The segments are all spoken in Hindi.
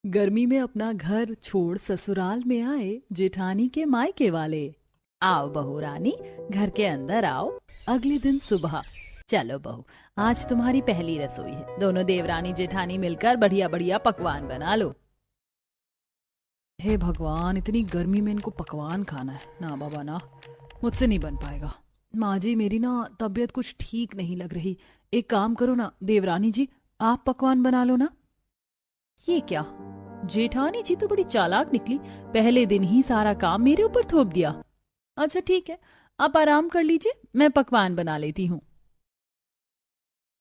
गर्मी में अपना घर छोड़ ससुराल में आए जेठानी के मायके वाले। आओ बहू रानी, घर के अंदर आओ। अगले दिन सुबह, चलो बहू, आज तुम्हारी पहली रसोई है। दोनों देवरानी जेठानी मिलकर बढ़िया बढ़िया पकवान बना लो। हे भगवान, इतनी गर्मी में इनको पकवान खाना है? ना बाबा ना, मुझसे नहीं बन पाएगा। माँ जी, मेरी ना तबीयत कुछ ठीक नहीं लग रही। एक काम करो ना देवरानी जी, आप पकवान बना लो ना। ये क्या, जेठानी जी तो बड़ी चालाक निकली। पहले दिन ही सारा काम मेरे ऊपर थोप दिया। अच्छा ठीक है, आप आराम कर लीजिए, मैं पकवान बना लेती हूँ।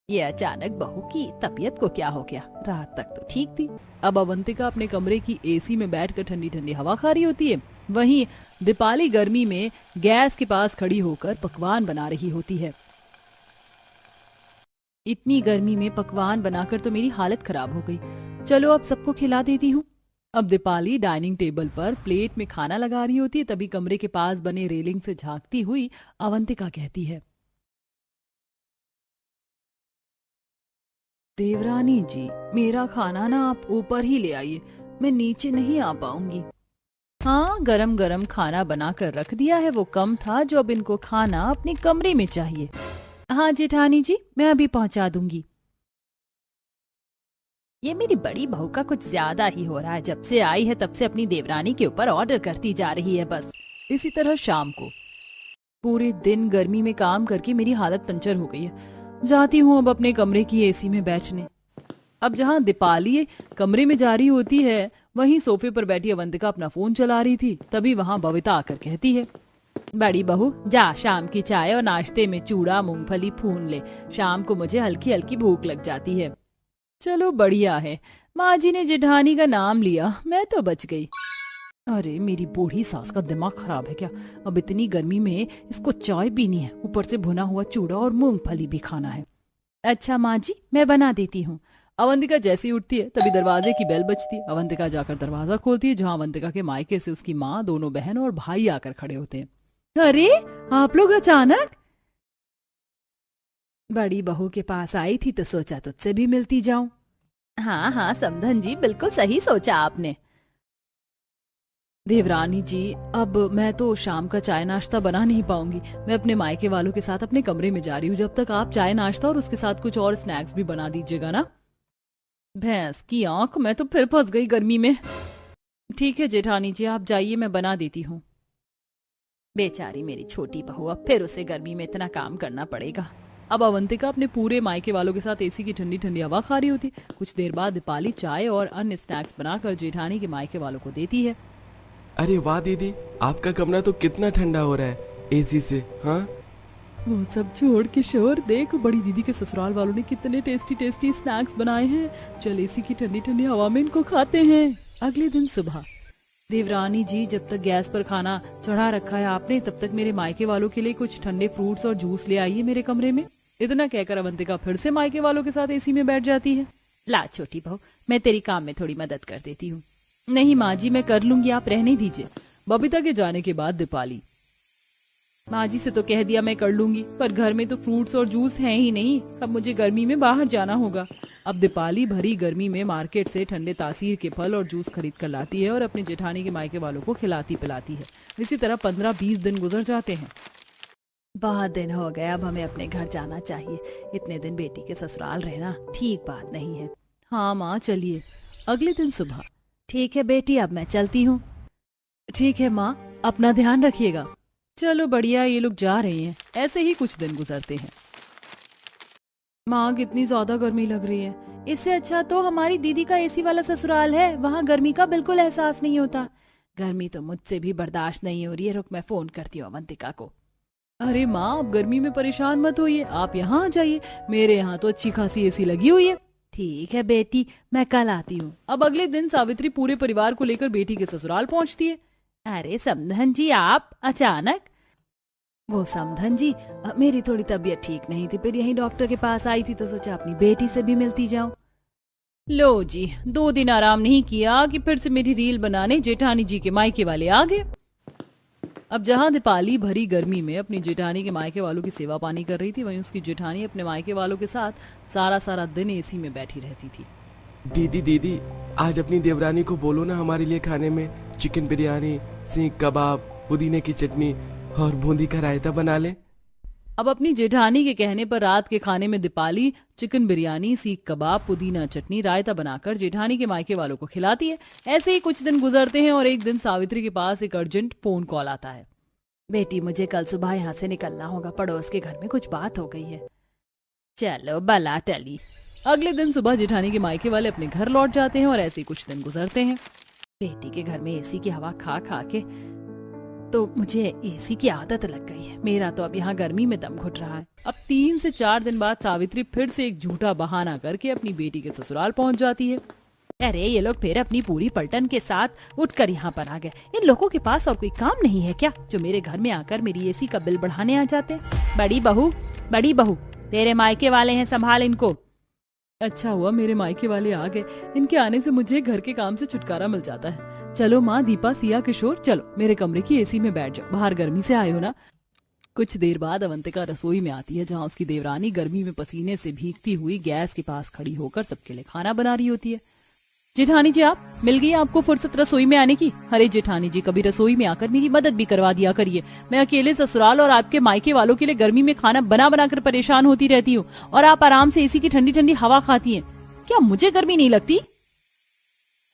ये अचानक बहू की तबीयत को क्या हो गया? रात तक तो ठीक थी। अब अवंतिका अपने कमरे की एसी में बैठकर ठंडी ठंडी हवा खा रही होती है, वहीं दीपाली गर्मी में गैस के पास खड़ी होकर पकवान बना रही होती है। इतनी गर्मी में पकवान बनाकर तो मेरी हालत खराब हो गई। चलो अब सबको खिला देती हूँ। अब दीपाली डाइनिंग टेबल पर प्लेट में खाना लगा रही होती है, तभी कमरे के पास बने रेलिंग से झांकती हुई अवंतिका कहती है, देवरानी जी, मेरा खाना ना आप ऊपर ही ले आइए, मैं नीचे नहीं आ पाऊंगी। हाँ, गरम गरम खाना बनाकर रख दिया है, वो कम था जो अब इनको खाना अपने कमरे में चाहिए। हाँ जेठानी जी, मैं अभी पहुंचा दूंगी। ये मेरी बड़ी बहू का कुछ ज्यादा ही हो रहा है। जब से आई है तब से अपनी देवरानी के ऊपर ऑर्डर करती जा रही है बस। इसी तरह शाम को पूरे दिन गर्मी में काम करके मेरी हालत पंचर हो गई है। जाती हूँ अब अपने कमरे की एसी में बैठने। अब जहाँ दीपाली कमरे में जा रही होती है, वहीं सोफे पर बैठी अवंतिका अपना फोन चला रही थी। तभी वहाँ बबीता आकर कहती है, बड़ी बहू जा, शाम की चाय और नाश्ते में चूड़ा मूंगफली भून ले। शाम को मुझे हल्की हल्की भूख लग जाती है। चलो बढ़िया है, माँ जी ने जेठानी का नाम लिया, मैं तो बच गई। अरे मेरी बूढ़ी सास का दिमाग खराब है क्या? अब इतनी गर्मी में इसको चाय पीनी है, ऊपर से भुना हुआ चूड़ा और मूंगफली भी खाना है। अच्छा माँ जी, मैं बना देती हूँ। अवंतिका जैसी उठती है तभी दरवाजे की बेल बजती है। अवंतिका जाकर दरवाजा खोलती है, जहाँ अवंतिका के मायके से उसकी माँ, दोनों बहन और भाई आकर खड़े होते हैं। अरे आप लोग अचानक? बड़ी बहू के पास आई थी तो सोचा तुझसे भी मिलती जाऊं। हाँ हाँ समधन जी, बिल्कुल सही सोचा आपने। देवरानी जी, अब मैं तो शाम का चाय नाश्ता बना नहीं पाऊंगी। मैं अपने मायके वालों के साथ अपने कमरे में जा रही हूँ। जब तक आप चाय नाश्ता और उसके साथ कुछ और स्नैक्स भी बना दीजिएगा ना। भैंस की आंख, मैं तो फिर फंस गई गर्मी में। ठीक है जेठानी जी, आप जाइए, मैं बना देती हूँ। बेचारी मेरी छोटी बहू, अब फिर उसे गर्मी में इतना काम करना पड़ेगा। अब अवंतिका अपने पूरे मायके वालों के साथ एसी की ठंडी ठंडी हवा खा रही होती। कुछ देर बाद दीपाली चाय और अन्य स्नैक्स बनाकर जेठानी के मायके वालों को देती है। अरे वाह दीदी, आपका कमरा तो कितना ठंडा हो रहा है एसी से। हाँ, वो सब छोड़ किशोर, देख बड़ी दीदी के ससुराल वालों ने कितने टेस्टी टेस्टी स्नैक्स बनाए हैं। चल एसी की ठंडी ठंडी हवा में इनको खाते हैं। अगले दिन सुबह, देवरानी जी, जब तक गैस पर खाना चढ़ा रखा है आपने, तब तक मेरे मायके वालों के लिए कुछ ठंडे फ्रूट्स और जूस ले आइए मेरे कमरे में। इतना कहकर अवंतिका फिर से मायके वालों के साथ एसी में बैठ जाती है। ला छोटी बहू, मैं तेरी काम में थोड़ी मदद कर देती हूँ। नहीं माँ जी, मैं कर लूंगी, आप रहने दीजिए। बबीता के जाने के बाद दीपाली, माँ जी से तो कह दिया मैं कर लूंगी, पर घर में तो फ्रूट्स और जूस हैं ही नहीं। अब मुझे गर्मी में बाहर जाना होगा। अब दीपाली भरी गर्मी में मार्केट से ठंडे तासीर के फल और जूस खरीद कर लाती है और अपने जेठानी के मायके वालों को खिलाती पिलाती है। इसी तरह 15-20 दिन गुजर जाते हैं। बहुत दिन हो गए, अब हमें अपने घर जाना चाहिए। इतने दिन बेटी के ससुराल रहना ठीक बात नहीं है। हाँ माँ चलिए। अगले दिन सुबह, ठीक है बेटी, अब मैं चलती हूँ। ठीक है माँ, अपना ध्यान रखिएगा। चलो बढ़िया, ये लोग जा रहे हैं। ऐसे ही कुछ दिन गुजरते हैं। माँ कितनी ज्यादा गर्मी लग रही है। इससे अच्छा तो हमारी दीदी का एसी वाला ससुराल है, वहाँ गर्मी का बिल्कुल एहसास नहीं होता। गर्मी तो मुझसे भी बर्दाश्त नहीं हो रही है, रुक मैं फोन करती हूँ अवंतिका को। अरे माँ, आप गर्मी में परेशान मत होइए, आप यहाँ आ जाइए, मेरे यहाँ तो अच्छी खासी एसी लगी हुई है। ठीक है बेटी, मैं कल आती हूँ। अब अगले दिन सावित्री पूरे परिवार को लेकर बेटी के ससुराल पहुँचती है। अरे समधन जी, आप अचानक? वो समधन जी, मेरी थोड़ी तबीयत ठीक नहीं थी, फिर यहीं डॉक्टर के पास आई थी तो सोचा अपनी बेटी से भी मिलती जाऊं। लो जी, 2 दिन आराम नहीं किया कि फिर से मेरी रील बनाने जेठानी जी के मायके वाले आ गए। अब जहां दीपाली भरी गर्मी में अपनी जेठानी के मायके वालों की सेवा पानी कर रही थी, वहीं उसकी जेठानी अपने मायके वालों के साथ सारा सारा दिन एसी में बैठी रहती थी। दीदी दीदी, आज अपनी देवरानी को बोलो ना हमारे लिए खाने में चिकन बिरयानी, सीख कबाब, पुदीने की चटनी और बूंदी का रायता बना ले। अब अपनी जेठानी के कहने पर रात के खाने में दीपाली चिकन बिरयानी, सीख कबाब, पुदीना चटनी, रायता बनाकर जेठानी के मायके वालों को खिलाती है। ऐसे ही कुछ दिन गुजरते हैं और एक दिन सावित्री के पास एक अर्जेंट फोन कॉल आता है। बेटी, मुझे कल सुबह यहाँ से निकलना होगा, पड़ोस के घर में कुछ बात हो गई है। चलो बला टली। अगले दिन सुबह जेठानी के मायके वाले अपने घर लौट जाते हैं और ऐसे ही कुछ दिन गुजरते हैं। बेटी के घर में एसी की हवा खा खा के तो मुझे एसी की आदत लग गई है। मेरा तो अब यहाँ गर्मी में दम घुट रहा है। अब 3 से 4 दिन बाद सावित्री फिर से एक झूठा बहाना करके अपनी बेटी के ससुराल पहुंच जाती है। अरे ये लोग फिर अपनी पूरी पलटन के साथ उठकर यहाँ पर आ गए। इन लोगों के पास और कोई काम नहीं है क्या, जो मेरे घर में आकर मेरी एसी का बिल बढ़ाने आ जाते हैं। बड़ी बहू, तेरे मायके वाले हैं, संभाल इनको। अच्छा हुआ मेरे मायके वाले आ गए, इनके आने से मुझे घर के काम से छुटकारा मिल जाता है। चलो माँ, दीपा, सिया, किशोर, चलो मेरे कमरे की एसी में बैठ जाओ, बाहर गर्मी से आए हो ना। कुछ देर बाद अवंतिका रसोई में आती है, जहाँ उसकी देवरानी गर्मी में पसीने से भीगती हुई गैस के पास खड़ी होकर सबके लिए खाना बना रही होती है। जेठानी जी, आप मिल गई आपको फुर्सत रसोई में आने की? अरे जेठानी जी, कभी रसोई में आकर मेरी मदद भी करवा दिया करिए। मैं अकेले ससुराल और आपके मायके वालों के लिए गर्मी में खाना बना बना कर परेशान होती रहती हूँ और आप आराम से एसी की ठंडी ठंडी हवा खाती हैं। क्या मुझे गर्मी नहीं लगती?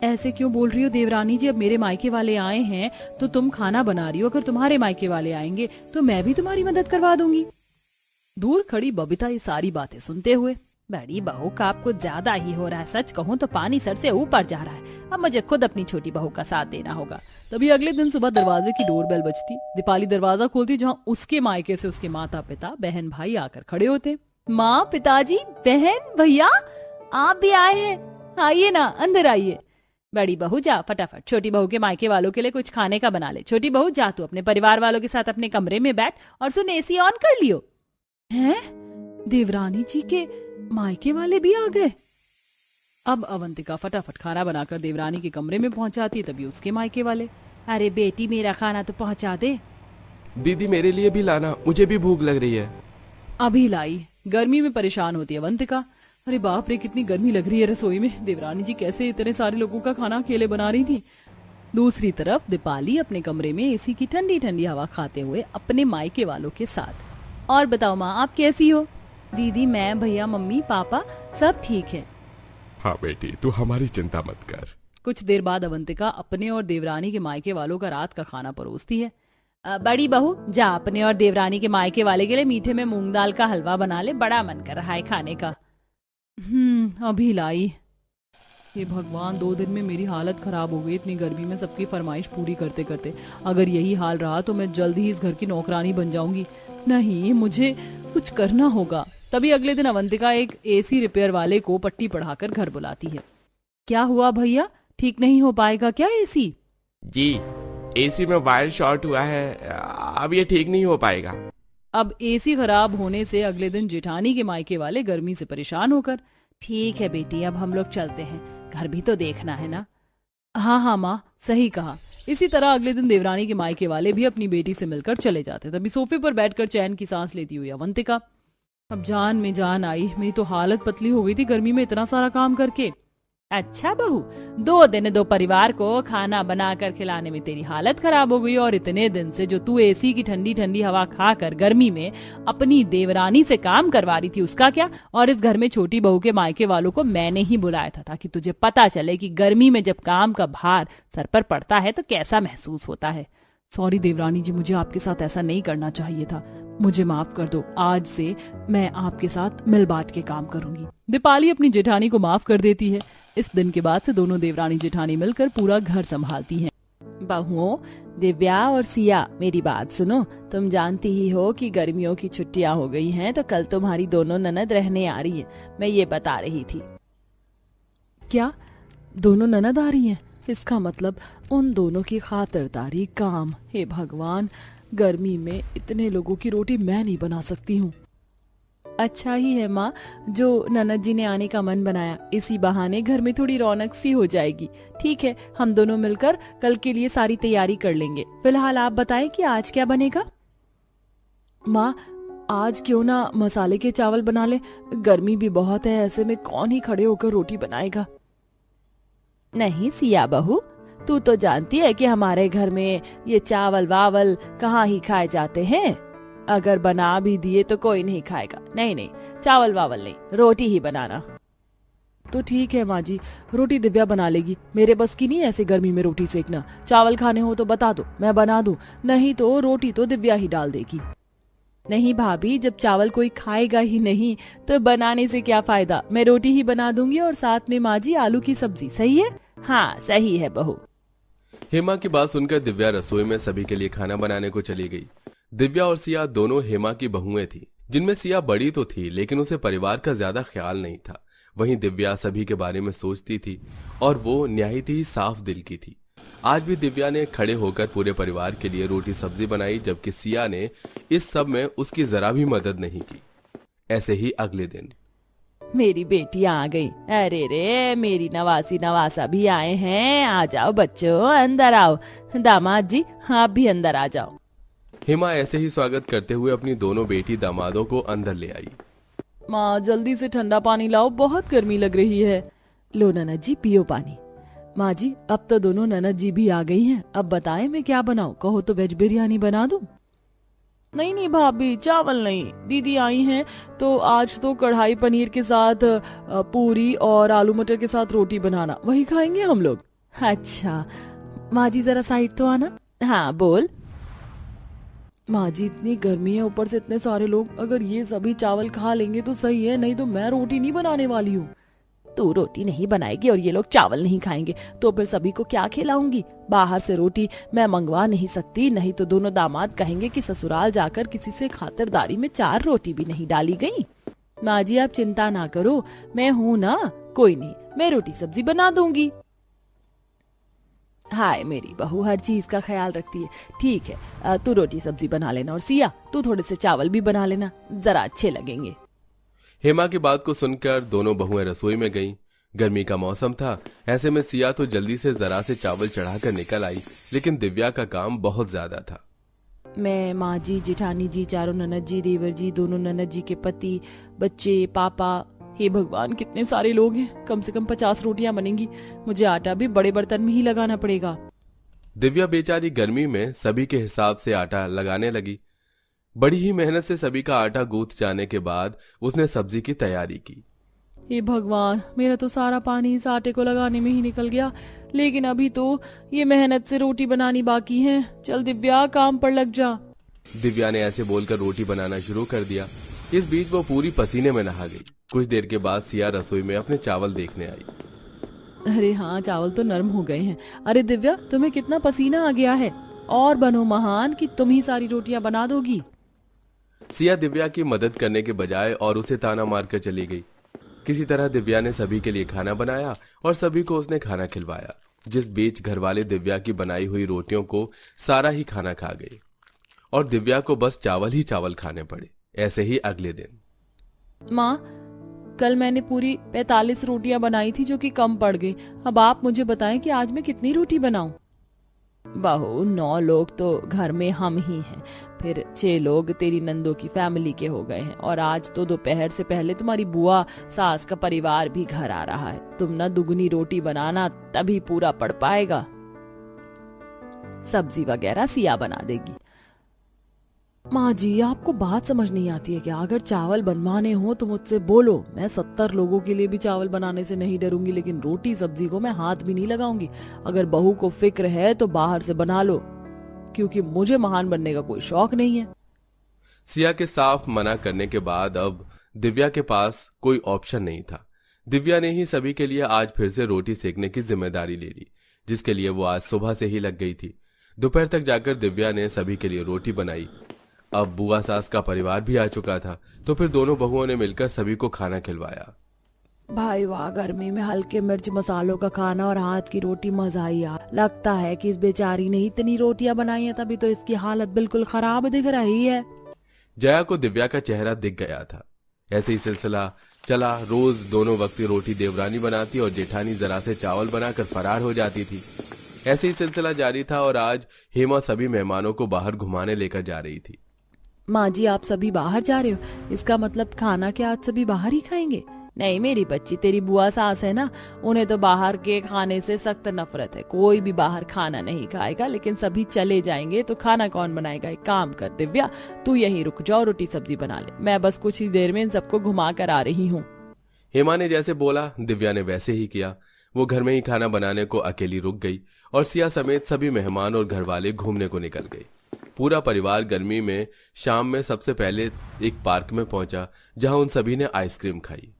ऐसे क्यों बोल रही हो देवरानी जी? अब मेरे मायके वाले आए हैं तो तुम खाना बना रही हो, अगर तुम्हारे मायके वाले आएंगे तो मैं भी तुम्हारी मदद करवा दूंगी। दूर खड़ी बबीता ये सारी बातें सुनते हुए, बड़ी बहू का आप कुछ ज्यादा ही हो रहा है, सच कहूँ तो पानी सर से ऊपर जा रहा है। अब मुझे खुद अपनी छोटी बहू का साथ देना होगा। तभी अगले दिन सुबह दरवाजे की डोरबेल बजती। दीपाली दरवाजा खोलती, जहाँ उसके मायके से उसके माता पिता, बहन भाई आकर खड़े होते। माँ, पिताजी, बहन, भैया, आप भी आए हैं, आइए ना, अंदर आइए। बड़ी बहू जा फटाफट छोटी बहू के मायके वालों के लिए कुछ खाने का बना ले। छोटी बहू जा तू अपने परिवार वालों के साथ अपने कमरे में बैठ और सुन, एसी ऑन कर लियो। हैं? देवरानी जी के मायके वाले भी आ गए। अब अवंतिका फटाफट खाना बनाकर देवरानी के कमरे में पहुंचाती, तभी उसके मायके वाले, अरे बेटी मेरा खाना तो पहुंचा दे। दीदी मेरे लिए भी लाना, मुझे भी भूख लग रही है। अभी लाई। गर्मी में परेशान होती है अवंतिका। अरे बाप रे, कितनी गर्मी लग रही है रसोई में। देवरानी जी कैसे इतने सारे लोगों का खाना अकेले बना रही थी। दूसरी तरफ दीपाली अपने कमरे में एसी की ठंडी ठंडी हवा खाते हुए अपने मायके वालों के साथ। और बताओ माँ, आप कैसी हो? दीदी, मैं, भैया, मम्मी, पापा सब ठीक है। हाँ बेटी, तू हमारी चिंता मत कर। कुछ देर बाद अवंतिका अपने और देवरानी के मायके वालों का रात का खाना परोसती है। बड़ी बहू जा अपने और देवरानी के मायके वाले के लिए मीठे में मूंग दाल का हलवा बना ले, बड़ा मन कर रहा है खाने का। अभी लाई। ये भगवान, 2 दिन में मेरी हालत खराब हो गई इतनी गर्मी में सबकी फरमाइश पूरी करते करते। अगर यही हाल रहा तो मैं जल्द ही इस घर की नौकरानी बन जाऊंगी। नहीं, मुझे कुछ करना होगा। तभी अगले दिन अवंतिका एक एसी रिपेयर वाले को पट्टी पढ़ाकर घर बुलाती है। क्या हुआ भैया, ठीक नहीं हो पाएगा क्या एसी? जी, एसी में वायर शॉर्ट हुआ है, अब ये ठीक नहीं हो पाएगा। अब एसी खराब होने से अगले दिन जेठानी के मायके वाले गर्मी से परेशान होकर, ठीक है बेटी, अब हम लोग चलते हैं, घर भी तो देखना है ना। हाँ माँ, सही कहा। इसी तरह अगले दिन देवरानी के मायके वाले भी अपनी बेटी से मिलकर चले जाते। तभी सोफे पर बैठकर चैन की सांस लेती हुई अवंतिका, अब जान में जान आई। मेरी तो हालत पतली हो गई थी गर्मी में इतना सारा काम करके। अच्छा बहू, 2 दिन 2 परिवार को खाना बनाकर खिलाने में तेरी हालत खराब हो गई, और इतने दिन से जो तू एसी की ठंडी ठंडी हवा खाकर गर्मी में अपनी देवरानी से काम करवा रही थी उसका क्या? और इस घर में छोटी बहू के मायके वालों को मैंने ही बुलाया था ताकि तुझे पता चले कि गर्मी में जब काम का भार सर पर पड़ता है तो कैसा महसूस होता है। सॉरी देवरानी जी, मुझे आपके साथ ऐसा नहीं करना चाहिए था, मुझे माफ कर दो। आज से मैं आपके साथ मिल बांट के काम करूंगी। दीपाली अपनी जेठानी को माफ कर देती है। इस दिन के बाद से दोनों देवरानी जेठानी मिलकर पूरा घर संभालती हैं। बहुओं, दिव्या और सिया, मेरी बात सुनो। तुम जानती ही हो कि गर्मियों की छुट्टियां हो गई हैं, तो कल तुम्हारी दोनों ननद रहने आ रही है। मैं ये बता रही थी। क्या दोनों ननद आ रही हैं? इसका मतलब उन दोनों की खातिरदारी काम। हे भगवान, गर्मी में इतने लोगों की रोटी मैं नहीं बना सकती हूँ। अच्छा ही है माँ जो ननद जी ने आने का मन बनाया, इसी बहाने घर में थोड़ी रौनक सी हो जाएगी। ठीक है, हम दोनों मिलकर कल के लिए सारी तैयारी कर लेंगे। फिलहाल आप बताएं कि आज क्या बनेगा। माँ, आज क्यों ना मसाले के चावल बना ले, गर्मी भी बहुत है, ऐसे में कौन ही खड़े होकर रोटी बनाएगा। नहीं सिया बहू, तू तो जानती है कि हमारे घर में ये चावल वावल कहाँ ही खाए जाते हैं। अगर बना भी दिए तो कोई नहीं खाएगा। नहीं नहीं, चावल वावल नहीं, रोटी ही बनाना। तो ठीक है माँ जी, रोटी दिव्या बना लेगी। मेरे बस की नहीं ऐसे गर्मी में रोटी सेकना। चावल खाने हो तो बता दो, मैं बना दूं, नहीं तो रोटी तो दिव्या ही डाल देगी। नहीं भाभी, जब चावल कोई खाएगा ही नहीं तो बनाने से क्या फायदा। मैं रोटी ही बना दूंगी और साथ में माँ जी आलू की सब्जी। सही है? हाँ सही है बहू। हेमा की बात सुनकर दिव्या रसोई में सभी के लिए खाना बनाने को चली गई। दिव्या और सिया दोनों हेमा की बहुएं थी, जिनमें सिया बड़ी तो थी लेकिन उसे परिवार का ज्यादा ख्याल नहीं था। वहीं दिव्या सभी के बारे में सोचती थी और वो निहायत ही साफ दिल की थी। आज भी दिव्या ने खड़े होकर पूरे परिवार के लिए रोटी सब्जी बनाई, जबकि सिया ने इस सब में उसकी जरा भी मदद नहीं की। ऐसे ही अगले दिन मेरी बेटी आ गई। अरे रे, मेरी नवासी नवासा भी आए हैं। आ जाओ बच्चों, अंदर आओ। दामाद जी, आप भी अंदर आ जाओ। हेमा ऐसे ही स्वागत करते हुए अपनी दोनों बेटी दामादों को अंदर ले आई। माँ जल्दी से ठंडा पानी लाओ, बहुत गर्मी लग रही है। लो ननद जी पियो पानी। माँ जी, अब तो दोनों ननद जी भी आ गई हैं। अब बताएं मैं क्या बनाऊं? कहो तो वेज बिरयानी बना दूं। नहीं नहीं भाभी, चावल नहीं। दीदी आई हैं तो आज तो कढ़ाई पनीर के साथ पूरी और आलू मटर के साथ रोटी बनाना, वही खाएंगे हम लोग। अच्छा माँ जी, जरा साइड तो आना। हाँ बोल। माँ जी, इतनी गर्मी है, ऊपर से इतने सारे लोग, अगर ये सभी चावल खा लेंगे तो सही है, नहीं तो मैं रोटी नहीं बनाने वाली हूँ। तू रोटी नहीं बनाएगी और ये लोग चावल नहीं खाएंगे तो फिर सभी को क्या खिलाऊंगी? बाहर से रोटी मैं मंगवा नहीं सकती, नहीं तो दोनों दामाद कहेंगे कि ससुराल जाकर किसी से खातिरदारी में 4 रोटी भी नहीं डाली गई। माँ जी आप चिंता ना करो, मैं हूँ ना, कोई नहीं, मैं रोटी सब्जी बना दूंगी। हाय मेरी बहू हर चीज का ख्याल रखती है। ठीक है, तू रोटी सब्जी बना लेना और सिया तू थोड़े से चावल भी बना लेना, जरा अच्छे लगेंगे। हेमा की बात को सुनकर दोनों बहुएं रसोई में गईं। गर्मी का मौसम था, ऐसे में सिया तो जल्दी से जरा से चावल चढ़ाकर निकल आई, लेकिन दिव्या का काम बहुत ज्यादा था। मैं, माँ जी, जेठानी जी, चारों ननद जी, देवर जी, दोनों ननद जी के पति, बच्चे, पापा, हे भगवान कितने सारे लोग हैं। कम से कम 50 रोटियां बनेंगी। मुझे आटा भी बड़े बर्तन में ही लगाना पड़ेगा। दिव्या बेचारी गर्मी में सभी के हिसाब से आटा लगाने लगी। बड़ी ही मेहनत से सभी का आटा गूंथ जाने के बाद उसने सब्जी की तैयारी की। हे भगवान, मेरा तो सारा पानी इस आटे को लगाने में ही निकल गया, लेकिन अभी तो ये मेहनत से रोटी बनानी बाकी है। चल दिव्या, काम पर लग जा। दिव्या ने ऐसे बोलकर रोटी बनाना शुरू कर दिया। इस बीच वो पूरी पसीने में नहा गई। कुछ देर के बाद सिया रसोई में अपने चावल देखने आई। अरे हाँ, चावल तो नरम हो गए हैं। अरे दिव्या, तुम्हें कितना पसीना आ गया है। और बनो महान कि तुम ही सारी रोटियां बना दोगी। सिया दिव्या की मदद करने के बजाय और उसे ताना मारकर चली गई। किसी तरह दिव्या ने सभी के लिए खाना बनाया और सभी को उसने खाना खिलवाया। जिस बीच घर वाले दिव्या की बनाई हुई रोटियों को सारा ही खाना खा गए और दिव्या को बस चावल ही चावल खाने पड़े। ऐसे ही अगले दिन। माँ, कल मैंने पूरी 45 रोटियां बनाई थी जो कि कम पड़ गई। अब आप मुझे बताएं कि आज मैं कितनी रोटी बनाऊं? बहू, 9 लोग तो घर में हम ही हैं, फिर 6 लोग तेरी नंदों की फैमिली के हो गए हैं, और आज तो दोपहर से पहले तुम्हारी बुआ सास का परिवार भी घर आ रहा है। तुम ना दुगनी रोटी बनाना, तभी पूरा पड़ पाएगा। सब्जी वगैरह सिया बना देगी। माँ जी, आपको बात समझ नहीं आती है क्या? अगर चावल बनवाने हो तो मुझसे बोलो, मैं 70 लोगों के लिए भी चावल बनाने से नहीं डरूंगी, लेकिन रोटी सब्जी को मैं हाथ भी नहीं लगाऊंगी। अगर बहू को फिक्र है तो बाहर से बना लो, क्योंकि मुझे महान बनने का कोई शौक नहीं है। सिया के साफ मना करने के बाद अब दिव्या के पास कोई ऑप्शन नहीं था। दिव्या ने ही सभी के लिए आज फिर से रोटी सेकने की जिम्मेदारी ले ली, जिसके लिए वो आज सुबह से ही लग गई थी। दोपहर तक जाकर दिव्या ने सभी के लिए रोटी बनाई। अब बुआ सास का परिवार भी आ चुका था, तो फिर दोनों बहुओं ने मिलकर सभी को खाना खिलवाया। भाई वाह, गर्मी में हल्के मिर्च मसालों का खाना और हाथ की रोटी, मजा ही आ। लगता है कि इस बेचारी ने इतनी रोटियां बनाई हैं, तभी तो इसकी हालत बिल्कुल खराब दिख रही है। जया को दिव्या का चेहरा दिख गया था। ऐसे ही सिलसिला चला। रोज दोनों वक्त रोटी देवरानी बनाती और जेठानी जरा से चावल बनाकर फरार हो जाती थी। ऐसे ही सिलसिला जारी था और आज हेमा सभी मेहमानों को बाहर घुमाने लेकर जा रही थी। माँ जी, आप सभी बाहर जा रहे हो? इसका मतलब खाना क्या आज सभी बाहर ही खाएंगे? नहीं मेरी बच्ची, तेरी बुआ सास है ना, उन्हें तो बाहर के खाने से सख्त नफरत है। कोई भी बाहर खाना नहीं खाएगा, लेकिन सभी चले जाएंगे तो खाना कौन बनाएगा? एक काम कर दिव्या, तू यहीं रुक जाओ, रोटी सब्जी बना ले, मैं बस कुछ ही देर में इन सबको घुमा कर आ रही हूँ। हेमा ने जैसे बोला दिव्या ने वैसे ही किया। वो घर में ही खाना बनाने को अकेली रुक गई और सिया समेत सभी मेहमान और घर वाले घूमने को निकल गए। पूरा परिवार गर्मी में शाम में सबसे पहले एक पार्क में पहुंचा, जहां उन सभी ने आइसक्रीम खाई।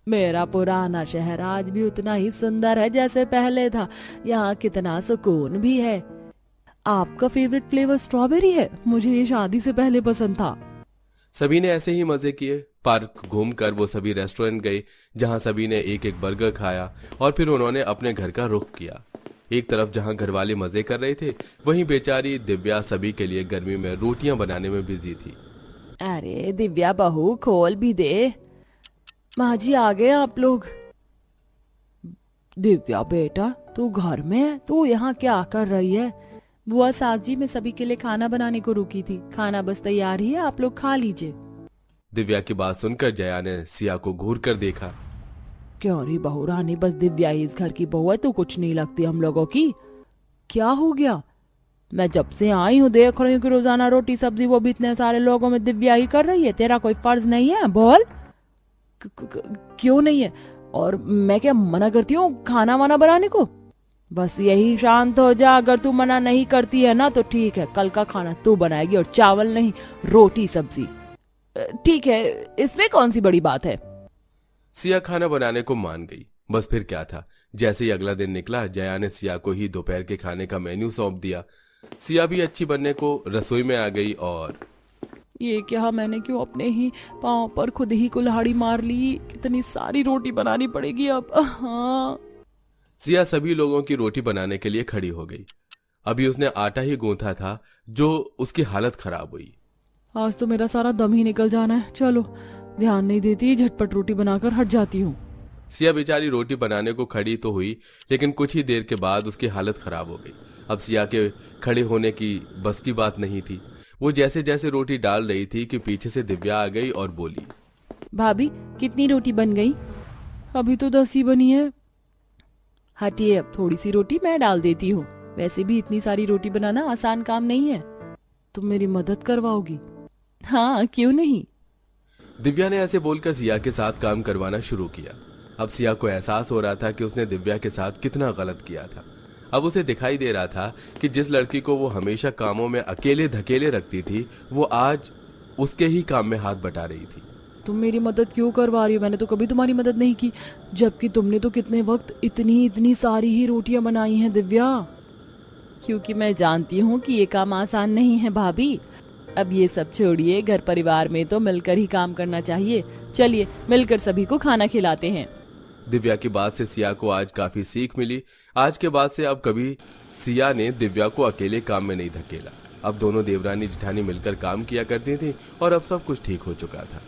मेरा पुराना शहर आज भी उतना ही सुंदर है जैसे पहले था। यहाँ कितना सुकून भी है। आपका फेवरेट फ्लेवर स्ट्रॉबेरी है? मुझे ये शादी से पहले पसंद था। सभी ने ऐसे ही मजे किए। पार्क घूमकर वो सभी रेस्टोरेंट गए, जहां सभी ने एक एक बर्गर खाया और फिर उन्होंने अपने घर का रुख किया। एक तरफ जहां घर वाले मजे कर रहे थे, वहीं बेचारी दिव्या सभी के लिए गर्मी में रोटियां बनाने में बिजी थी। अरे दिव्या बहू, खोल भी दे। माँ जी आ गए आप लोग। दिव्या बेटा, तू घर में है? तू यहाँ क्या कर रही है? बुआ सास जी, मैं सभी के लिए खाना बनाने को रुकी थी, खाना बस तैयार ही है, आप लोग खा लीजिए। दिव्या की बात सुनकर जया ने सिया को घूर कर देखा। क्यों रे बहू रानी, बस दिव्या ही इस घर की बहू है, तो कुछ नहीं लगती हम लोगों की? क्या हो गया? मैं जब से आई हूँ देख रही हूँ कि रोजाना रोटी सब्जी वो भी इतने सारे लोगों में दिव्या ही कर रही है। तेरा कोई फर्ज नहीं है? बोल। क्यों नहीं है? और मैं क्या मना करती हूँ खाना वाना बनाने को? बस यही शांत हो जा। अगर तू मना नहीं करती है ना तो ठीक है, कल का खाना तू बनाएगी और चावल नहीं, रोटी सब्जी। ठीक है, इसमें कौन सी बड़ी बात है? सिया खाना बनाने को मान गई। बस फिर क्या था, जैसे ही अगला दिन निकला, जया ने सिया को ही दोपहर के खाने का मेन्यू सौंप दिया। सिया भी अच्छी बनने को रसोई में आ गई और ये क्या, मैंने क्यों अपने ही पांव पर खुद ही कुल्हाड़ी मार ली? कितनी सारी रोटी बनानी पड़ेगी अब। हाँ। सिया सभी लोगों की रोटी बनाने के लिए खड़ी हो गई। अभी उसने आटा ही गूंथा था जो उसकी हालत खराब हुई। आज तो मेरा सारा दम ही निकल जाना है। चलो, ध्यान नहीं देती, झटपट रोटी बनाकर हट जाती हूँ। सिया बेचारी रोटी बनाने को खड़ी तो हुई, लेकिन कुछ ही देर के बाद उसकी हालत खराब हो गई। अब सिया के खड़े होने की बस की बात नहीं थी। वो जैसे जैसे रोटी डाल रही थी कि पीछे से दिव्या आ गई और बोली, भाभी कितनी रोटी बन गई? अभी तो 10 ही बनी है। हटिए, अब थोड़ी सी रोटी मैं डाल देती हूँ। वैसे भी इतनी सारी रोटी बनाना आसान काम नहीं है। तुम मेरी मदद करवाओगी? हाँ, क्यों नहीं। दिव्या ने ऐसे बोलकर सिया के साथ काम करवाना शुरू किया। अब सिया को एहसास हो रहा था कि उसने दिव्या के साथ कितना गलत किया था। अब उसे दिखाई दे रहा था कि जिस लड़की को वो हमेशा कामों में अकेले धकेले रखती थी, वो आज उसके ही काम में हाथ बटा रही थी। तुम मेरी मदद क्यों करवा रही हो? मैंने तो कभी तुम्हारी मदद नहीं की, जबकि तुमने तो कितने वक्त इतनी सारी ही रोटियां बनाई हैं दिव्या। क्योंकि मैं जानती हूँ कि ये काम आसान नहीं है भाभी। अब ये सब छोड़िए, घर परिवार में तो मिलकर ही काम करना चाहिए। चलिए मिलकर सभी को खाना खिलाते हैं। दिव्या की बात से सिया को आज काफी सीख मिली। आज के बाद से अब कभी सिया ने दिव्या को अकेले काम में नहीं धकेला। अब दोनों देवरानी जिठानी मिलकर काम किया करती थी और अब सब कुछ ठीक हो चुका था।